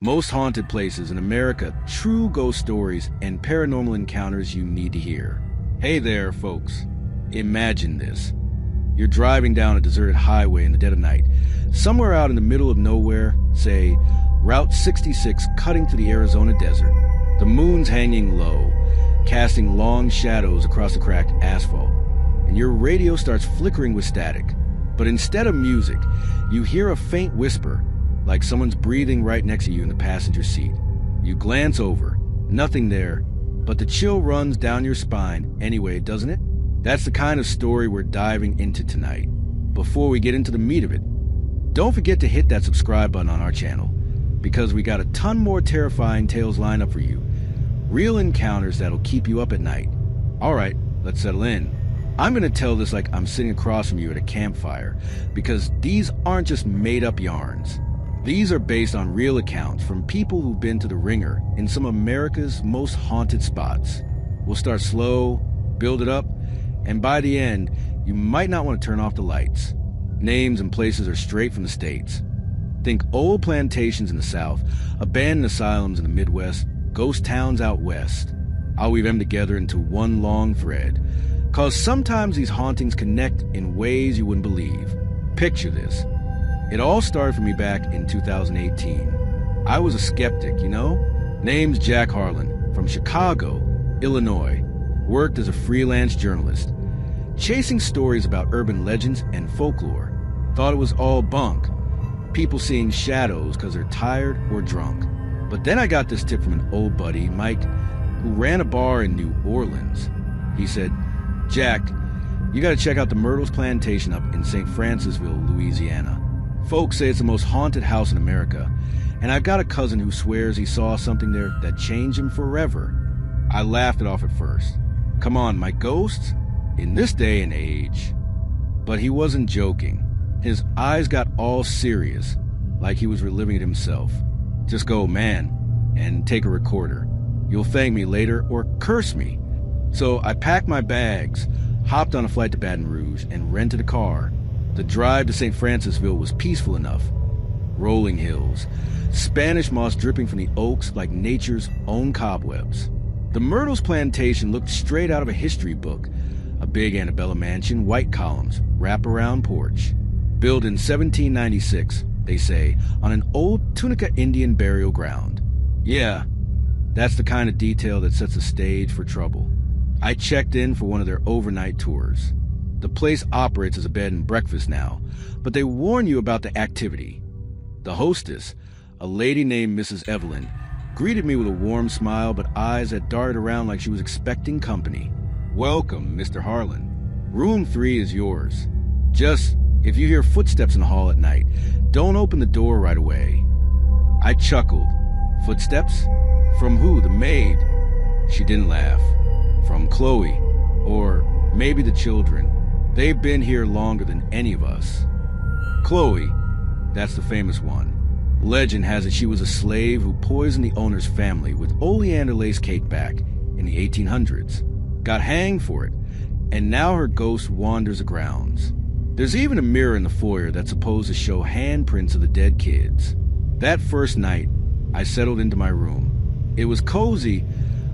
Most haunted places in America, true ghost stories and paranormal encounters you need to hear. Hey there, folks. Imagine this. You're driving down a deserted highway in the dead of night, somewhere out in the middle of nowhere, say, Route 66 cutting through the Arizona desert. The moon's hanging low, casting long shadows across the cracked asphalt, and your radio starts flickering with static. But instead of music, you hear a faint whisper, like someone's breathing right next to you in the passenger seat. You glance over, nothing there, but the chill runs down your spine anyway, doesn't it? That's the kind of story we're diving into tonight. Before we get into the meat of it, don't forget to hit that subscribe button on our channel, because we got a ton more terrifying tales lined up for you. Real encounters that'll keep you up at night. Alright, let's settle in. I'm gonna tell this like I'm sitting across from you at a campfire, because these aren't just made-up yarns. These are based on real accounts from people who've been to the ringer in some of America's most haunted spots. We'll start slow, build it up, and by the end, you might not want to turn off the lights. Names and places are straight from the States. Think old plantations in the South, abandoned asylums in the Midwest, ghost towns out West. I'll weave them together into one long thread, cause sometimes these hauntings connect in ways you wouldn't believe. Picture this. It all started for me back in 2018. I was a skeptic, you know? Name's Jack Harlan, from Chicago, Illinois. Worked as a freelance journalist, chasing stories about urban legends and folklore. Thought it was all bunk. People seeing shadows because they're tired or drunk. But then I got this tip from an old buddy, Mike, who ran a bar in New Orleans. He said, "Jack, you gotta check out the Mytrles Plantation up in St. Francisville, Louisiana. Folks say it's the most haunted house in America, and I've got a cousin who swears he saw something there that changed him forever." I laughed it off at first. Come on, my ghosts? In this day and age. But he wasn't joking. His eyes got all serious, like he was reliving it himself. Just go, man, and take a recorder. You'll thank me later or curse me. So I packed my bags, hopped on a flight to Baton Rouge, and rented a car. The drive to St. Francisville was peaceful enough. Rolling hills, Spanish moss dripping from the oaks like nature's own cobwebs. The Mytrles Plantation looked straight out of a history book. A big antebellum mansion, white columns, wrap-around porch. Built in 1796, they say, on an old Tunica Indian burial ground. Yeah, that's the kind of detail that sets the stage for trouble. I checked in for one of their overnight tours. The place operates as a bed and breakfast now, but they warn you about the activity. The hostess, a lady named Mrs. Evelyn, greeted me with a warm smile but eyes that darted around like she was expecting company. "Welcome, Mr. Harlan. Room 3 is yours. Just, if you hear footsteps in the hall at night, don't open the door right away." I chuckled. "Footsteps? From who? The maid?" She didn't laugh. "From Chloe. Or maybe the children. They've been here longer than any of us." Chloe, that's the famous one. Legend has it she was a slave who poisoned the owner's family with oleander lace cake back in the 1800s. Got hanged for it, and now her ghost wanders the grounds. There's even a mirror in the foyer that's supposed to show handprints of the dead kids. That first night, I settled into my room. It was cozy,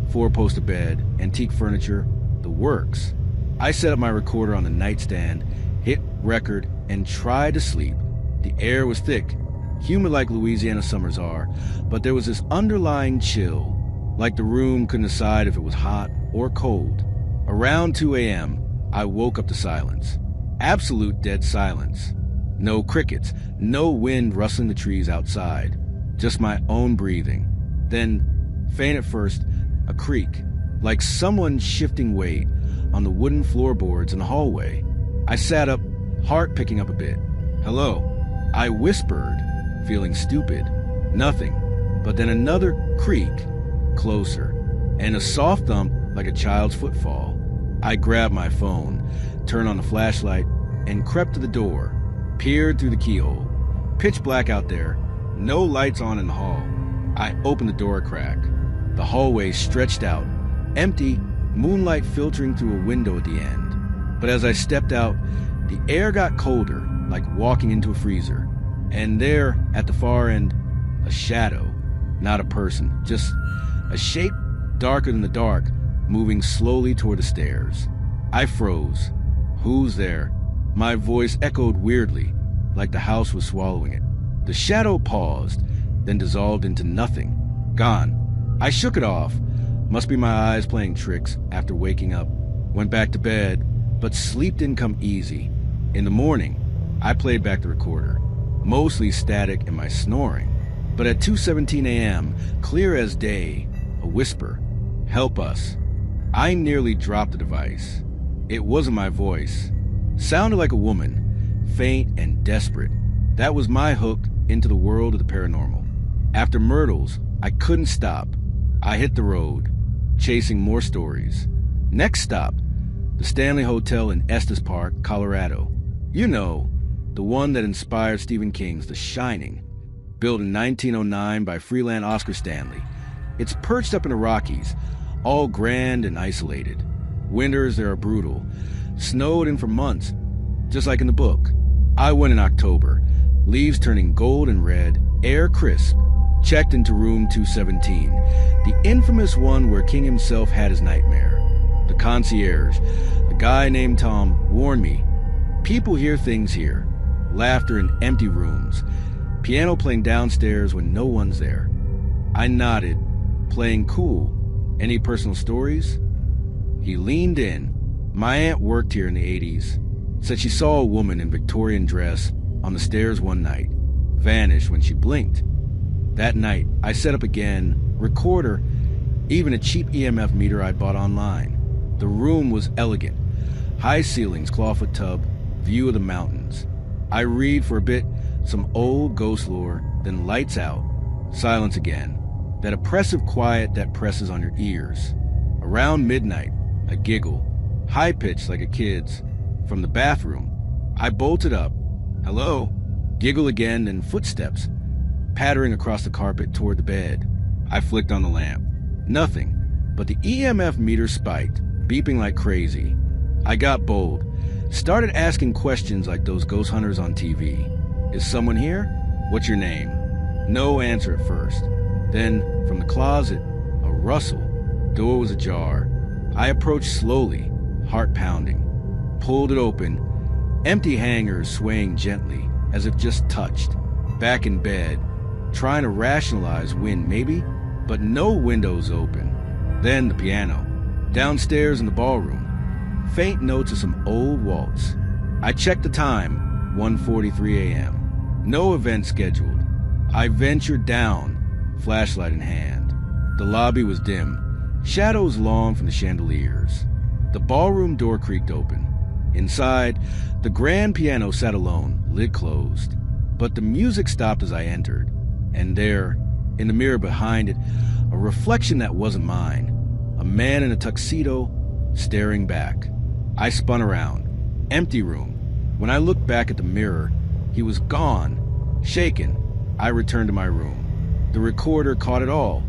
4-poster bed, antique furniture, the works. I set up my recorder on the nightstand, hit record, and tried to sleep. The air was thick, humid like Louisiana summers are, but there was this underlying chill, like the room couldn't decide if it was hot or cold. Around 2 a.m., I woke up to silence. Absolute dead silence. No crickets, no wind rustling the trees outside, just my own breathing. Then, faint at first, a creak, like someone shifting weight on the wooden floorboards in the hallway. I sat up, heart picking up a bit. "Hello," I whispered, feeling stupid. Nothing. But then another creak, closer, and a soft thump like a child's footfall. I grabbed my phone, turned on the flashlight, and crept to the door, peered through the keyhole. Pitch black out there, no lights on in the hall. I opened the door a crack. The hallway stretched out, empty, moonlight filtering through a window at the end. But as I stepped out, the air got colder, like walking into a freezer. And there, at the far end, a shadow. Not a person, just a shape darker than the dark, moving slowly toward the stairs. I froze. Who's there? My voice echoed weirdly, like the house was swallowing it. The shadow paused, then dissolved into nothing. Gone. I shook it off. Must be my eyes playing tricks after waking up. Went back to bed, but sleep didn't come easy. In the morning, I played back the recorder, mostly static and my snoring. But at 2:17 a.m., clear as day, a whisper, "Help us." I nearly dropped the device. It wasn't my voice. Sounded like a woman, faint and desperate. That was my hook into the world of the paranormal. After Mytrles, I couldn't stop. I hit the road, chasing more stories. Next stop, the Stanley Hotel in Estes Park, Colorado. You know, the one that inspired Stephen King's The Shining. Built in 1909 by freelance Oscar Stanley. It's perched up in the Rockies, all grand and isolated. Winters there are brutal. Snowed in for months, just like in the book. I went in October, leaves turning gold and red, air crisp. Checked into room 217, the infamous one where King himself had his nightmare. The concierge, a guy named Tom, warned me. People hear things here. Laughter in empty rooms. Piano playing downstairs when no one's there. I nodded, playing cool. Any personal stories? He leaned in. My aunt worked here in the 80s. Said she saw a woman in Victorian dress on the stairs one night. Vanished when she blinked. That night, I set up again, recorder, even a cheap EMF meter I bought online. The room was elegant. High ceilings, clawfoot tub, view of the mountains. I read for a bit, some old ghost lore, then lights out. Silence again. That oppressive quiet that presses on your ears. Around midnight, a giggle, high-pitched like a kid's. From the bathroom, I bolted up. Hello? Giggle again, then footsteps, pattering across the carpet toward the bed. I flicked on the lamp. Nothing, but the EMF meter spiked, beeping like crazy. I got bold, started asking questions like those ghost hunters on TV. Is someone here? What's your name? No answer at first. Then, from the closet, a rustle. Door was ajar. I approached slowly, heart pounding. Pulled it open. Empty hangers swaying gently, as if just touched. Back in bed, trying to rationalize wind maybe, but no windows open. Then the piano. Downstairs in the ballroom. Faint notes of some old waltz. I checked the time, 1:43 a.m. No event scheduled. I ventured down, flashlight in hand. The lobby was dim, shadows long from the chandeliers. The ballroom door creaked open. Inside, the grand piano sat alone, lid closed. But the music stopped as I entered. And there, in the mirror behind it, a reflection that wasn't mine. A man in a tuxedo, staring back. I spun around. Empty room. When I looked back at the mirror, he was gone. Shaken, I returned to my room. The recorder caught it all.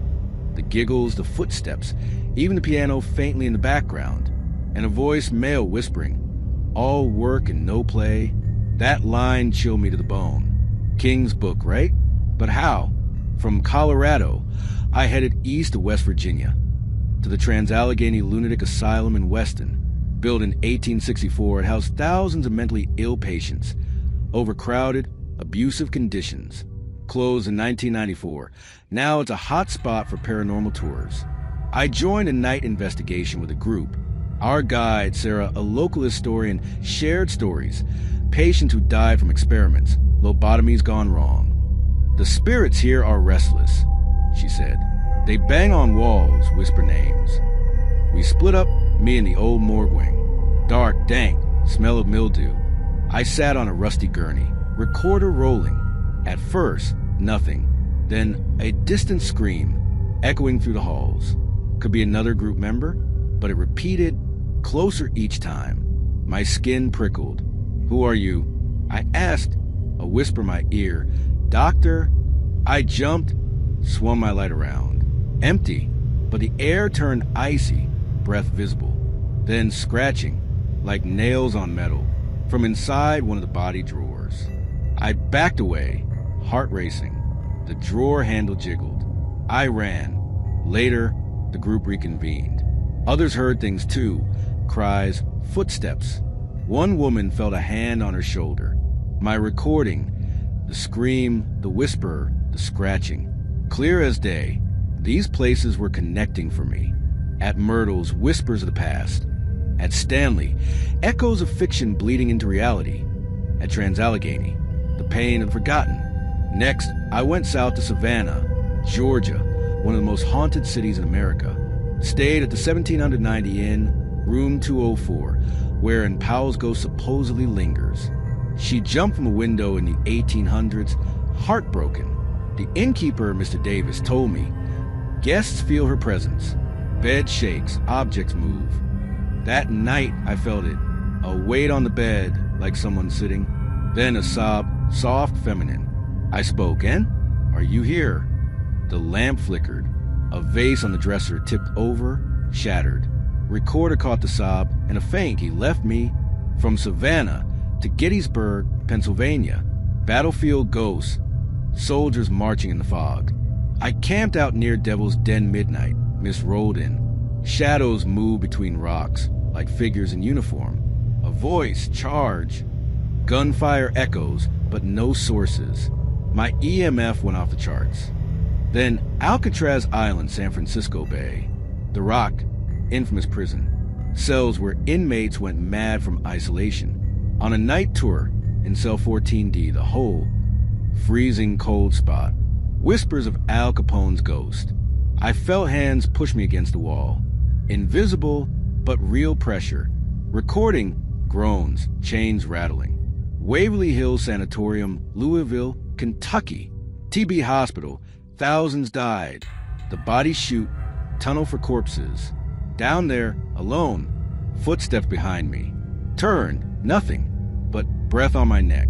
The giggles, the footsteps, even the piano faintly in the background. And a voice male whispering, "All work and no play." That line chilled me to the bone. King's book, right? But how? From Colorado, I headed east to West Virginia, to the Trans-Allegheny Lunatic Asylum in Weston. Built in 1864, it housed thousands of mentally ill patients. Overcrowded, abusive conditions. Closed in 1994. Now it's a hot spot for paranormal tours. I joined a night investigation with a group. Our guide, Sarah, a local historian, shared stories. Patients who died from experiments, lobotomies gone wrong. "The spirits here are restless," she said. "They bang on walls, whisper names." We split up, me and the old morgue wing. Dark, dank, smell of mildew. I sat on a rusty gurney, recorder rolling. At first, nothing. Then a distant scream, echoing through the halls. Could be another group member, but it repeated, closer each time. My skin prickled. "Who are you?" I asked, a whisper in my ear. "Doctor?" I jumped, swung my light around. Empty, but the air turned icy, breath visible. Then scratching, like nails on metal, from inside one of the body drawers. I backed away, heart racing. The drawer handle jiggled. I ran. Later, the group reconvened. Others heard things too. Cries, footsteps. One woman felt a hand on her shoulder. My recording, the scream, the whisper, the scratching. Clear as day, these places were connecting for me. At Mytrles, whispers of the past. At Stanley, echoes of fiction bleeding into reality. At Trans-Allegheny, the pain of the forgotten. Next, I went south to Savannah, Georgia, one of the most haunted cities in America. Stayed at the 1790 Inn, room 204, wherein Powell's ghost supposedly lingers. She jumped from a window in the 1800s, heartbroken. The innkeeper, Mr. Davis, told me, guests feel her presence. Bed shakes, objects move. That night, I felt it. A weight on the bed, like someone sitting. Then a sob, soft, feminine. I spoke, and? Are you here? The lamp flickered. A vase on the dresser tipped over, shattered. Recorder caught the sob, and a faint. He left me from Savannah to Gettysburg, Pennsylvania. Battlefield ghosts, soldiers marching in the fog. I camped out near Devil's Den midnight. Mist rolled in. Shadows moved between rocks, like figures in uniform. A voice, charge. Gunfire echoes, but no sources. My EMF went off the charts. Then Alcatraz Island, San Francisco Bay. The Rock, infamous prison. Cells where inmates went mad from isolation. On a night tour in cell 14D, the whole freezing cold spot. Whispers of Al Capone's ghost. I felt hands push me against the wall. Invisible, but real pressure. Recording, groans, chains rattling. Waverly Hills Sanatorium, Louisville, Kentucky. TB Hospital, thousands died. The body chute, tunnel for corpses. Down there, alone, footsteps behind me. Turn, nothing, but breath on my neck.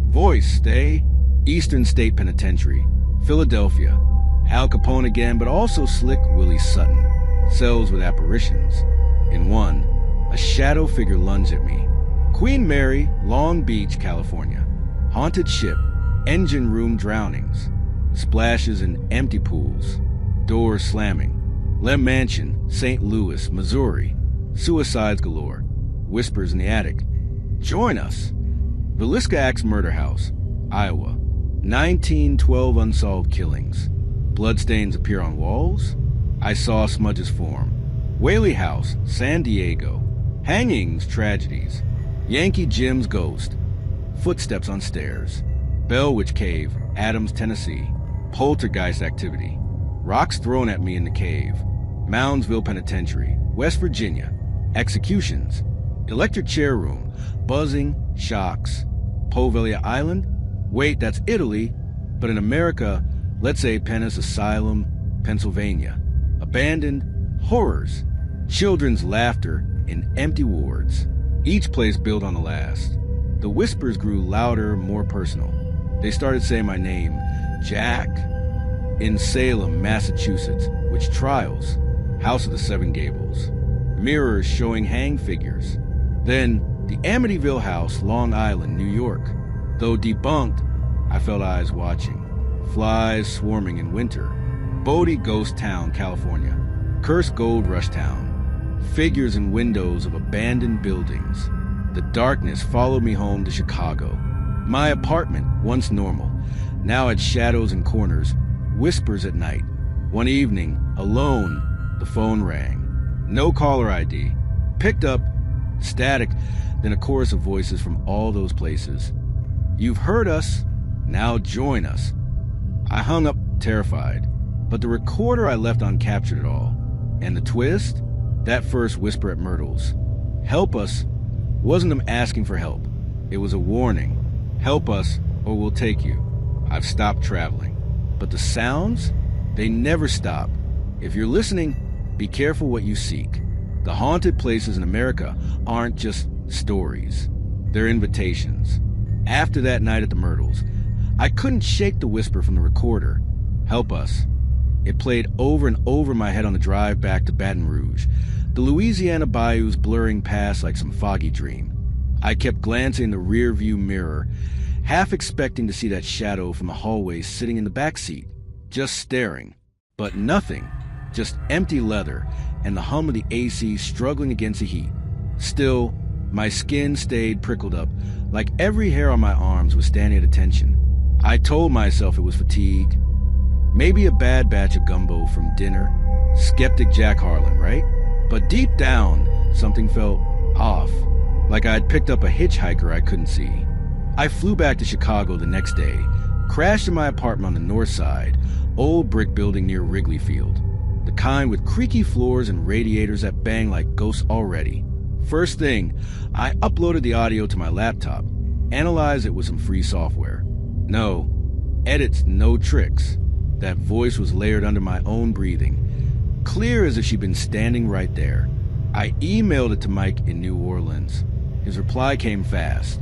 Voice, stay. Eastern State Penitentiary, Philadelphia. Al Capone again, but also Slick Willie Sutton. Cells with apparitions. In one, a shadow figure lunged at me. Queen Mary, Long Beach, California. Haunted ship, engine room drownings. Splashes in empty pools. Doors slamming. Lem Mansion, St. Louis, Missouri. Suicides galore. Whispers in the attic. Join us. Villisca Axe Murder House, Iowa. 1912 unsolved killings. Bloodstains appear on walls. I saw smudges form. Whaley House, San Diego. Hangings, tragedies. Yankee Jim's ghost. Footsteps on stairs. Bellwitch Cave, Adams, Tennessee. Poltergeist activity. Rocks thrown at me in the cave. Moundsville Penitentiary, West Virginia. Executions. Electric chair room. Buzzing, shocks. Poveglia Island? Wait, that's Italy. But in America, let's say Pennis Asylum, Pennsylvania. Abandoned horrors. Children's laughter in empty wards. Each place built on the last. The whispers grew louder, more personal. They started saying my name, Jack. In Salem, Massachusetts, witch trials. House of the Seven Gables. Mirrors showing hang figures. Then, the Amityville House, Long Island, New York. Though debunked, I felt eyes watching. Flies swarming in winter. Bodie Ghost Town, California. Cursed Gold Rush Town. Figures in windows of abandoned buildings. The darkness followed me home to Chicago. My apartment, once normal, now had shadows in corners, whispers at night. One evening, alone, the phone rang. No caller ID. Picked up, static, then a chorus of voices from all those places. You've heard us, now join us. I hung up, terrified, but the recorder I left uncaptured it all. And the twist? That first whisper at Mytrles. Help us wasn't them asking for help. It was a warning. Help us or we'll take you. I've stopped traveling. But the sounds? They never stop. If you're listening, be careful what you seek. The haunted places in America aren't just stories. They're invitations. After that night at the Mytrles, I couldn't shake the whisper from the recorder. Help us. It played over and over in my head on the drive back to Baton Rouge, the Louisiana bayous blurring past like some foggy dream. I kept glancing in the rear-view mirror, half expecting to see that shadow from the hallway sitting in the back seat, just staring. But nothing, just empty leather and the hum of the AC struggling against the heat. Still, my skin stayed prickled up, like every hair on my arms was standing at attention. I told myself it was fatigue, maybe a bad batch of gumbo from dinner. Skeptic Jack Harlan, right? But deep down, something felt off, like I had picked up a hitchhiker I couldn't see. I flew back to Chicago the next day, crashed in my apartment on the north side, old brick building near Wrigley Field, the kind with creaky floors and radiators that bang like ghosts already. First thing, I uploaded the audio to my laptop, analyzed it with some free software. No edits, no tricks. That voice was layered under my own breathing, clear as if she'd been standing right there. I emailed it to Mike in New Orleans. His reply came fast.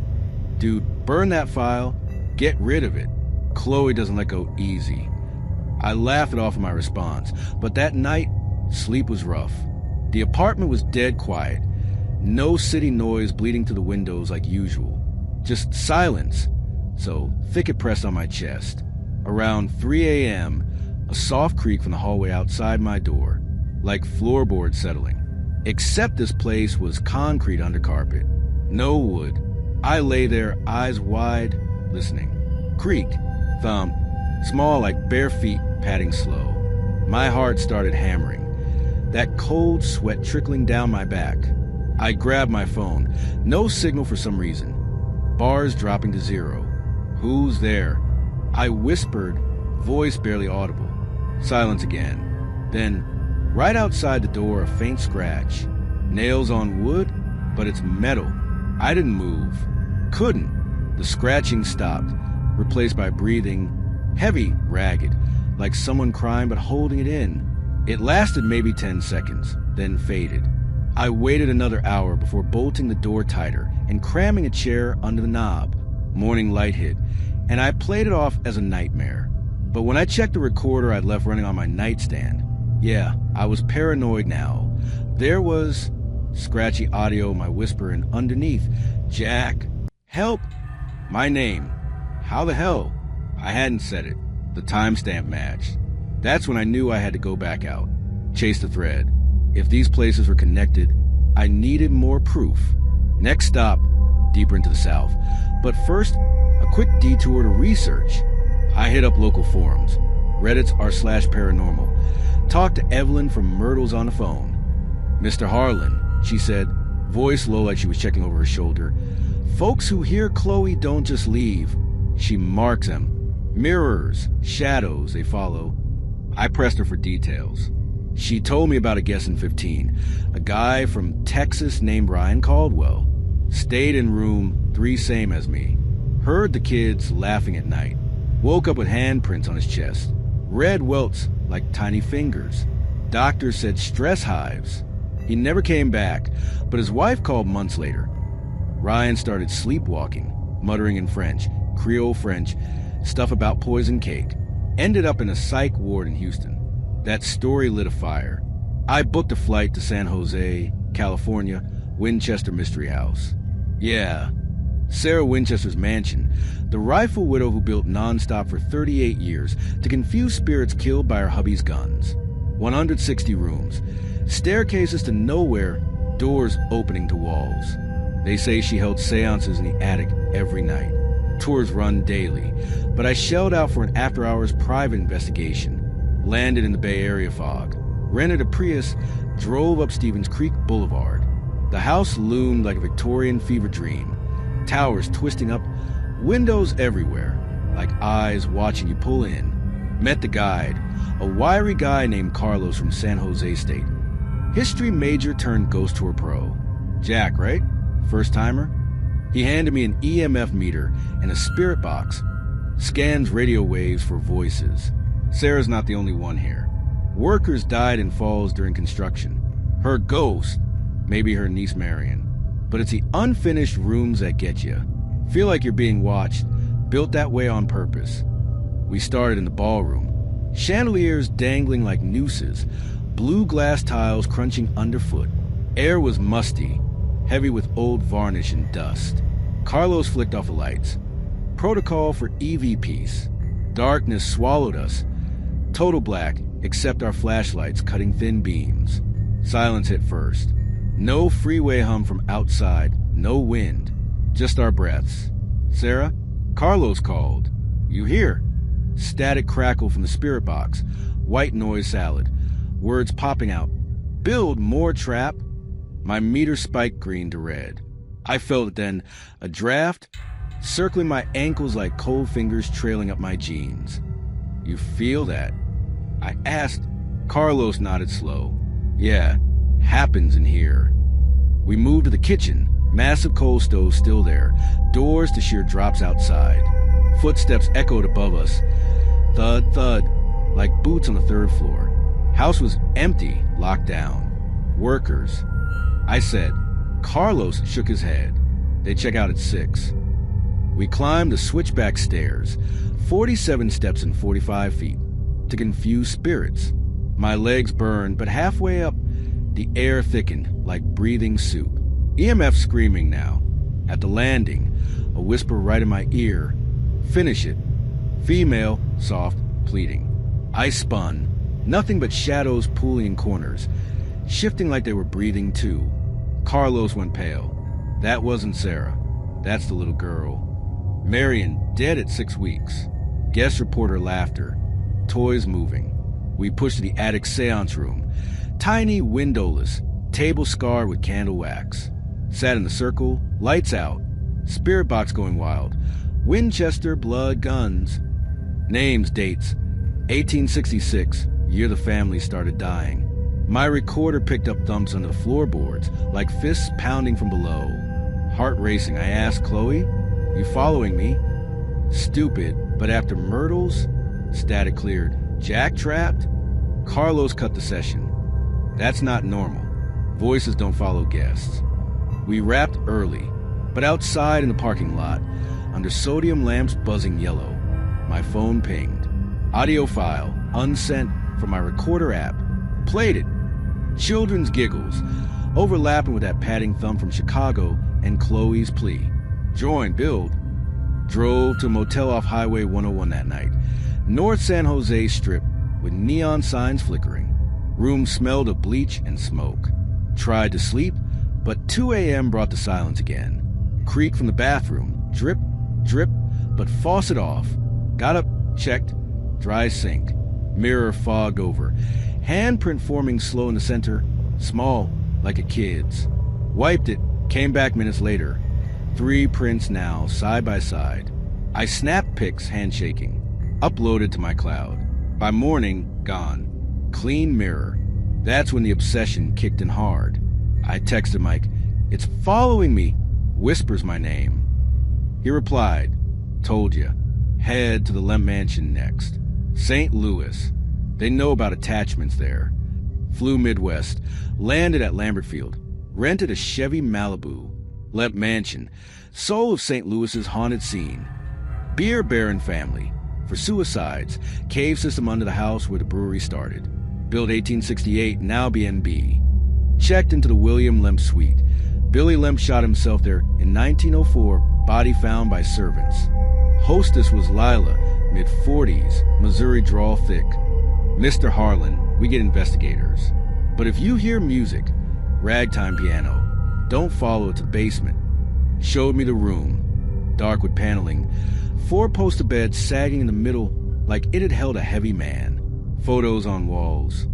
Dude, burn that file, get rid of it. Chloe doesn't let go easy. I laughed it off in my response, but that night, sleep was rough. The apartment was dead quiet. No city noise bleeding through the windows like usual. Just silence. So, thick it pressed on my chest. Around 3 a.m., a soft creak from the hallway outside my door, like floorboards settling. Except this place was concrete under carpet. No wood. I lay there, eyes wide, listening. Creak, thump, small like bare feet padding slow. My heart started hammering. That cold sweat trickling down my back. I grabbed my phone. No signal for some reason. Bars dropping to 0. Who's there? I whispered, voice barely audible. Silence again. Then, right outside the door, a faint scratch. Nails on wood, but it's metal. I didn't move. Couldn't. The scratching stopped, replaced by breathing, heavy, ragged, like someone crying but holding it in. It lasted maybe 10 seconds, then faded. I waited another hour before bolting the door tighter and cramming a chair under the knob. Morning light hit, and I played it off as a nightmare. But when I checked the recorder I'd left running on my nightstand, yeah, I was paranoid now. There was scratchy audio, my whisper, and underneath, Jack, help, my name. How the hell? I hadn't said it. The timestamp matched. That's when I knew I had to go back out, chase the thread. If these places were connected, I needed more proof. Next stop, deeper into the south. But first, a quick detour to research. I hit up local forums, Reddit's r/paranormal. Talked to Evelyn from Mytrles on the phone. Mr. Harlan, she said, voice low like she was checking over her shoulder. Folks who hear Chloe don't just leave. She marks them. Mirrors, shadows, they follow. I pressed her for details. She told me about a guest in 15, a guy from Texas named Ryan Caldwell. Stayed in room 3 same as me. Heard the kids laughing at night. Woke up with handprints on his chest. Red welts like tiny fingers. Doctors said stress hives. He never came back, but his wife called months later. Ryan started sleepwalking, muttering in French, Creole French, stuff about poison cake. Ended up in a psych ward in Houston. That story lit a fire. I booked a flight to San Jose, California, Winchester Mystery House. Yeah, Sarah Winchester's mansion, the rifle widow who built nonstop for 38 years to confuse spirits killed by her hubby's guns. 160 rooms, staircases to nowhere, doors opening to walls. They say she held seances in the attic every night. Tours run daily, but I shelled out for an after-hours private investigation. Landed in the Bay Area fog, rented a Prius, drove up Stevens Creek Boulevard. The house loomed like a Victorian fever dream. Towers twisting up, windows everywhere, like eyes watching you pull in. Met the guide, a wiry guy named Carlos from San Jose State. History major turned ghost tour pro. Jack, right? First timer? He handed me an EMF meter and a spirit box. Scans radio waves for voices. Sarah's not the only one here. Workers died in falls during construction. Her ghost, maybe her niece Marion. But it's the unfinished rooms that get you. Feel like you're being watched, built that way on purpose. We started in the ballroom. Chandeliers dangling like nooses, blue glass tiles crunching underfoot. Air was musty, heavy with old varnish and dust. Carlos flicked off the lights. Protocol for EVPs. Darkness swallowed us. Total black, except our flashlights cutting thin beams. Silence hit first. No freeway hum from outside, no wind, just our breaths. "Sarah?" Carlos called. "You here?" Static crackle from the spirit box. White noise salad. Words popping out. "Build more trap." My meter spiked green to red. I felt it then, a draft, circling my ankles like cold fingers trailing up my jeans. "You feel that?" I asked. Carlos nodded slow. "Yeah, happens in here." We moved to the kitchen. Massive coal stove still there. Doors to sheer drops outside. Footsteps echoed above us. Thud, thud, like boots on the third floor. House was empty, locked down. Workers. I said. Carlos shook his head. They check out at 6. We climbed the switchback stairs, 47 steps and 45 feet, to confuse spirits. My legs burned, but halfway up, the air thickened like breathing soup. EMF screaming now. At the landing, a whisper right in my ear. "Finish it." Female, soft, pleading. I spun. Nothing but shadows pooling in corners, shifting like they were breathing too. Carlos went pale. That wasn't Sarah. That's the little girl. Marion, dead at 6 weeks. Guest reporter laughter. Toys moving. We pushed to the attic seance room. Tiny, windowless, table scarred with candle wax. Sat in the circle, lights out. Spirit box going wild. Winchester, blood, guns. Names, dates. 1866, year the family started dying. My recorder picked up thumps on the floorboards, like fists pounding from below. Heart racing, I asked Chloe, "You following me?" Stupid, but after Mytrles, static cleared. Jack trapped? Carlos cut the session. That's not normal. Voices don't follow guests. We wrapped early, but outside in the parking lot, under sodium lamps buzzing yellow, my phone pinged. Audio file, unsent from my recorder app. Played it. Children's giggles, overlapping with that patting thumb from Chicago and Chloe's plea. Join, build. Drove to a motel off Highway 101 that night. North San Jose Strip with neon signs flickering. Room smelled of bleach and smoke. Tried to sleep, but 2 a.m. brought the silence again. Creak from the bathroom. Drip, drip, but faucet off. Got up, checked. Dry sink. Mirror fogged over. Handprint forming slow in the center. Small, like a kid's. Wiped it, came back minutes later. 3 prints now, side by side. I snapped pics, handshaking. Uploaded to my cloud. By morning, gone. Clean mirror. That's when the obsession kicked in hard. I texted Mike. "It's following me," whispers my name. He replied, "Told ya. Head to the Lemp Mansion next. St. Louis. They know about attachments there. Flew Midwest. Landed at Lambertfield. Rented a Chevy Malibu. Lemp Mansion. Soul of St. Louis's haunted scene. Beer Baron family. For suicides. Cave system under the house where the brewery started. Built 1868, now B&B. Checked into the William Lemp suite. Billy Lemp shot himself there in 1904, body found by servants. Hostess was Lila, mid-40s, Missouri drawl thick. Mr. Harlan, we get investigators. But if you hear music, ragtime piano, don't follow it to the basement. Showed me the room, dark with paneling, 4-poster bed sagging in the middle like it had held a heavy man. Photos on walls.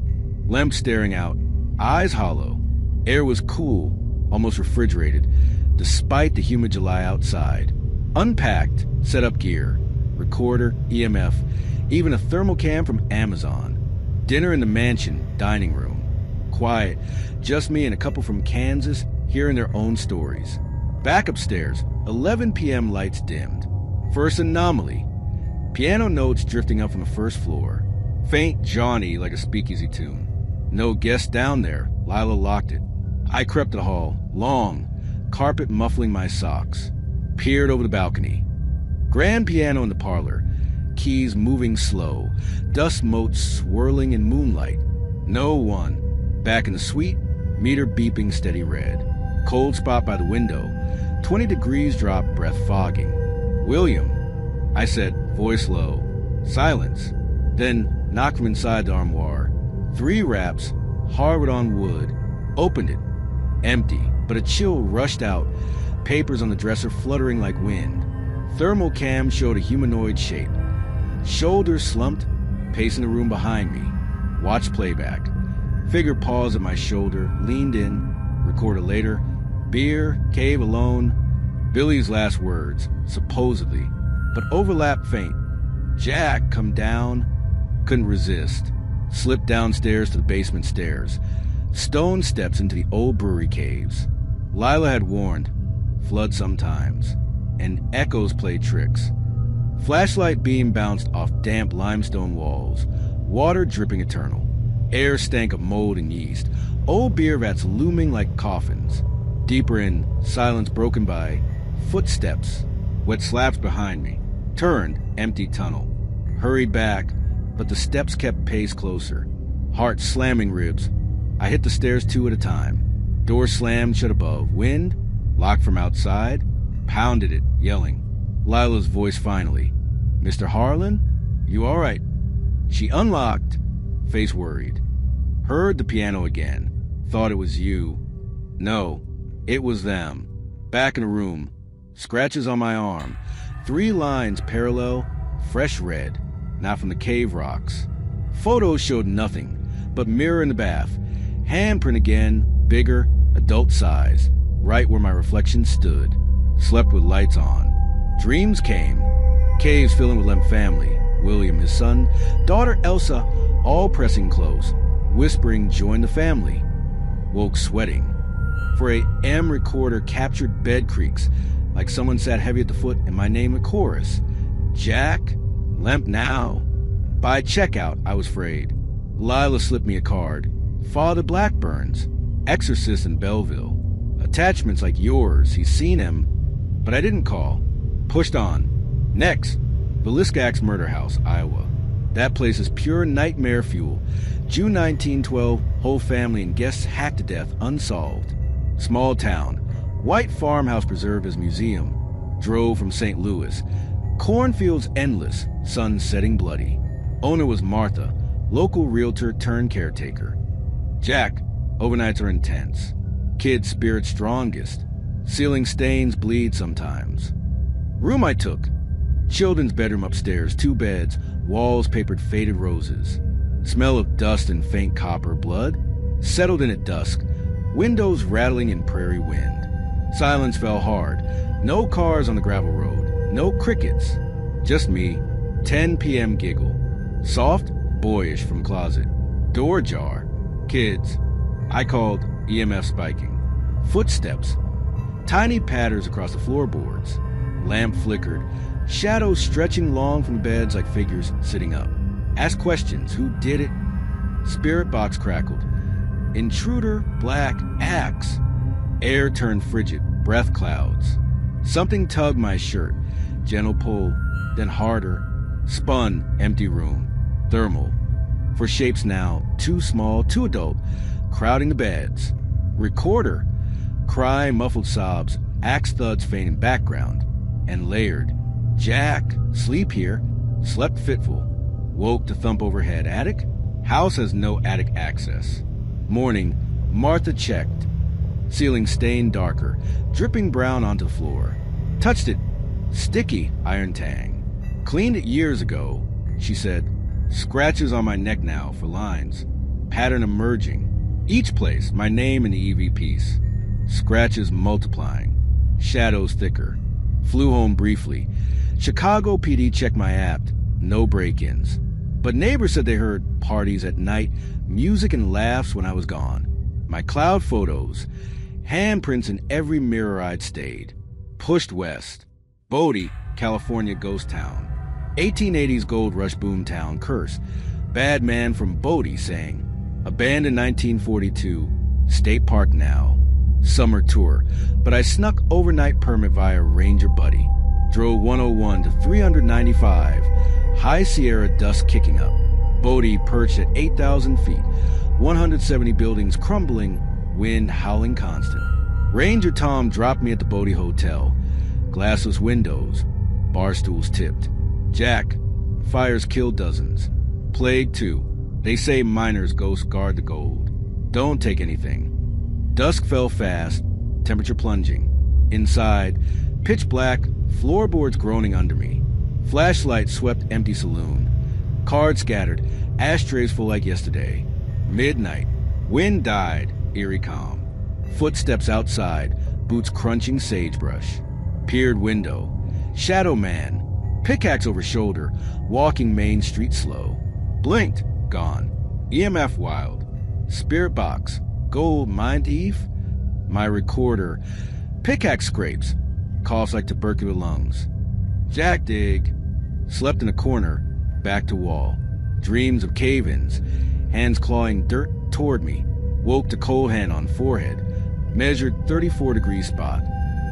Lemp staring out, eyes hollow. Air was cool, almost refrigerated, despite the humid July outside. Unpacked, set up gear, recorder, EMF, even a thermal cam from Amazon. Dinner in the mansion, dining room. Quiet, just me and a couple from Kansas hearing their own stories. Back upstairs, 11 p.m. lights dimmed. First anomaly. Piano notes drifting up from the first floor. Faint Johnny like a speakeasy tune. No guest down there. Lila locked it. I crept to the hall, long, carpet muffling my socks. Peered over the balcony. Grand piano in the parlor. Keys moving slow. Dust motes swirling in moonlight. No one. Back in the suite, meter beeping steady red. Cold spot by the window. 20 degrees drop, breath fogging. "William," I said, voice low. Silence. Then knocked from inside the armoire. 3 wraps, hardwood on wood. Opened it. Empty, but a chill rushed out, papers on the dresser fluttering like wind. Thermal cam showed a humanoid shape. Shoulders slumped, pacing the room behind me. Watched playback. Figure paused at my shoulder, leaned in, recorded later. Beer, cave alone. Billy's last words, supposedly, but overlapped faint. Jack, come down. Couldn't resist. Slipped downstairs to the basement stairs. Stone steps into the old brewery caves. Lila had warned, flood sometimes, and echoes play tricks. Flashlight beam bounced off damp limestone walls, water dripping eternal. Air stank of mold and yeast, old beer vats looming like coffins. Deeper in, silence broken by footsteps, wet slabs behind me. Turned, empty tunnel. Hurried back, but the steps kept pace closer. Heart slamming ribs. I hit the stairs 2 at a time. Door slammed shut above. Wind, locked from outside, pounded it, yelling. Lila's voice finally. Mr. Harlan? You all right? She unlocked, face worried. Heard the piano again. Thought it was you. No, it was them. Back in the room. Scratches on my arm. 3 lines parallel, fresh red. Not from the cave rocks. Photos showed nothing, but mirror in the bath. Handprint again, bigger, adult size, right where my reflection stood. Slept with lights on. Dreams came. Caves filling with Lem family. William, his son, daughter Elsa, all pressing close, whispering, join the family. Woke sweating. For a M recorder captured bed creaks, like someone sat heavy at the foot and my name in chorus. Jack, limp now. By checkout, I was afraid. Lila slipped me a card. Father Blackburn's, exorcist in Belleville. Attachments like yours, he's seen him. But I didn't call. Pushed on. Next, Villiscax Murder House, Iowa. That place is pure nightmare fuel. June 1912, whole family and guests hacked to death, unsolved. Small town. White farmhouse preserved as museum. Drove from St. Louis. Cornfields endless, sun setting bloody. Owner was Martha, local realtor turned caretaker. Jack, overnights are intense. Kid spirit strongest. Ceiling stains bleed sometimes. Room I took. Children's bedroom upstairs, 2 beds, walls papered faded roses. Smell of dust and faint copper blood. Settled in at dusk. Windows rattling in prairie wind. Silence fell hard. No cars on the gravel road. No crickets. Just me. 10 p.m. giggle. Soft, boyish from closet. Door jar. Kids. I called EMF spiking. Footsteps. Tiny patters across the floorboards. Lamp flickered. Shadows stretching long from beds like figures sitting up. Ask questions. Who did it? Spirit box crackled. Intruder, black, axe. Air turned frigid. Breath clouds. Something tugged my shirt. Gentle pull. Then harder. Spun. Empty room. Thermal. For shapes now. Too small, too adult. Crowding the beds. Recorder. Cry, muffled sobs. Axe thuds faint in background. And layered. Jack, sleep here. Slept fitful. Woke to thump overhead. Attic? House has no attic access. Morning. Martha checked. Ceiling stained darker. Dripping brown onto the floor. Touched it. Sticky, iron tang. Cleaned it years ago, she said. Scratches on my neck now for lines. Pattern emerging. Each place, my name in the EV piece. Scratches multiplying. Shadows thicker. Flew home briefly. Chicago PD checked my app. No break-ins. But neighbors said they heard parties at night, music and laughs when I was gone. My cloud photos. Handprints in every mirror I'd stayed. Pushed west. Bodie, California ghost town. 1880s gold rush boom town curse. Bad man from Bodie saying, abandoned 1942, state park now. Summer tour, but I snuck overnight permit via Ranger Buddy. Drove 101 to 395. High Sierra dust kicking up. Bodie perched at 8,000 feet. 170 buildings crumbling, wind howling constant. Ranger Tom dropped me at the Bodie Hotel. Glassless windows, bar stools tipped. Jack, fires killed dozens. Plague 2. They say miners' ghosts guard the gold. Don't take anything. Dusk fell fast, temperature plunging. Inside, pitch black, floorboards groaning under me. Flashlight swept empty saloon. Cards scattered, ashtrays full like yesterday. Midnight. Wind died, eerie calm. Footsteps outside, boots crunching sagebrush. Peered window. Shadow man. Pickaxe over shoulder, walking Main Street slow. Blinked, gone. EMF wild. Spirit box. Gold mind Eve. My recorder. Pickaxe scrapes. Coughs like tubercular lungs. Jack dig. Slept in a corner, back to wall. Dreams of cave-ins. Hands clawing dirt toward me. Woke to cold hand on forehead. Measured 34-degree spot.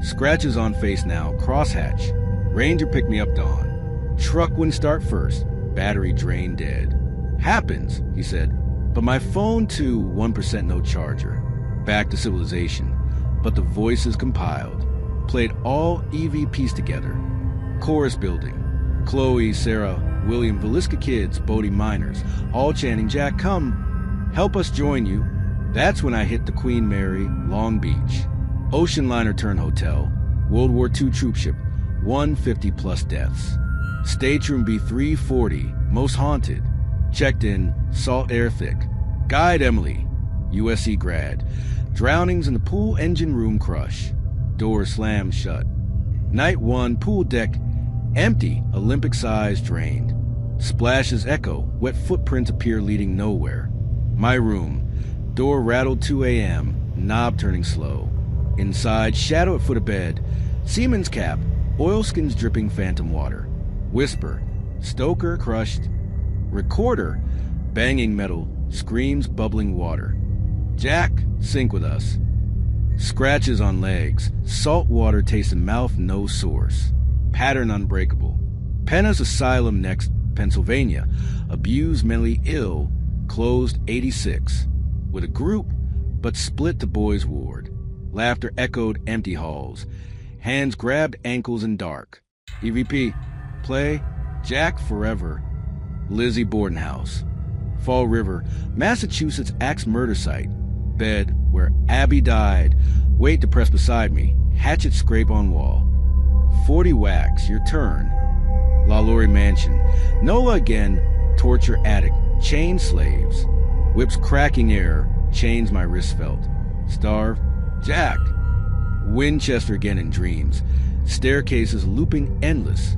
Scratches on face now, crosshatch. Ranger picked me up dawn. Truck wouldn't start first. Battery drained dead. Happens, he said. But my phone too, 1% no charger. Back to civilization. But the voices compiled. Played all EVPs together. Chorus building. Chloe, Sarah, William, Villisca kids, Bodie miners, all chanting, Jack, come, help us join you. That's when I hit the Queen Mary, Long Beach. Ocean liner turned hotel. World War II troopship. 150+ deaths. Stateroom B340, most haunted. Checked in, salt air thick. Guide Emily, USC grad. Drownings in the pool engine room crush. Door slammed shut. Night 1, pool deck, empty, Olympic size drained. Splashes echo, wet footprints appear leading nowhere. My room, door rattled 2 a.m., knob turning slow. Inside, shadow at foot of bed, seaman's cap, oilskins dripping phantom water. Whisper, stoker crushed. Recorder, banging metal, screams bubbling water. Jack, sink with us. Scratches on legs, salt water taste in mouth, no source. Pattern unbreakable. Penna's Asylum next, Pennsylvania. Abused, mentally ill, closed 86. With a group, but split to boys' ward. Laughter echoed empty halls. Hands grabbed ankles in dark. EVP, play, Jack forever. Lizzie Bordenhouse. Fall River, Massachusetts axe murder site. Bed where Abby died. Weight depressed beside me. Hatchet scrape on wall. 40 wax, your turn. La Laurie Mansion. Nola again, torture addict. Chain slaves. Whips cracking air. Chains my wrist felt. Starve. Jack. Winchester again in dreams. Staircases looping endless.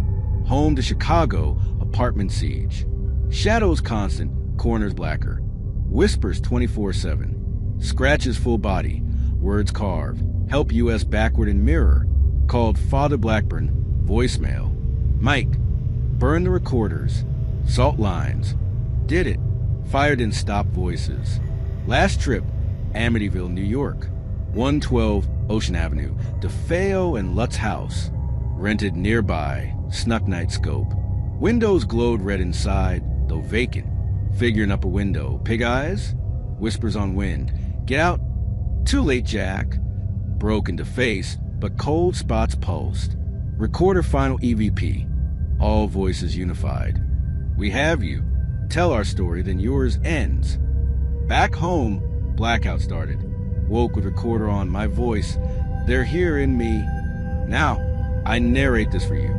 Home to Chicago, apartment siege. Shadows constant, corners blacker. Whispers 24/7. Scratches full body, words carved. Help U.S. backward in mirror. Called Father Blackburn, voicemail. Mike, burn the recorders. Salt lines. Did it. Fired in stop voices. Last trip, Amityville, New York. 112 Ocean Avenue, DeFeo and Lutz House. Rented nearby, snuck night scope. Windows glowed red inside, though vacant. Figure in upper window, pig eyes? Whispers on wind. Get out. Too late, Jack. Broke into face, but cold spots pulsed. Recorder final EVP. All voices unified. We have you. Tell our story, then yours ends. Back home, blackout started. Woke with recorder on, my voice. They're here in me. Now, I narrate this for you.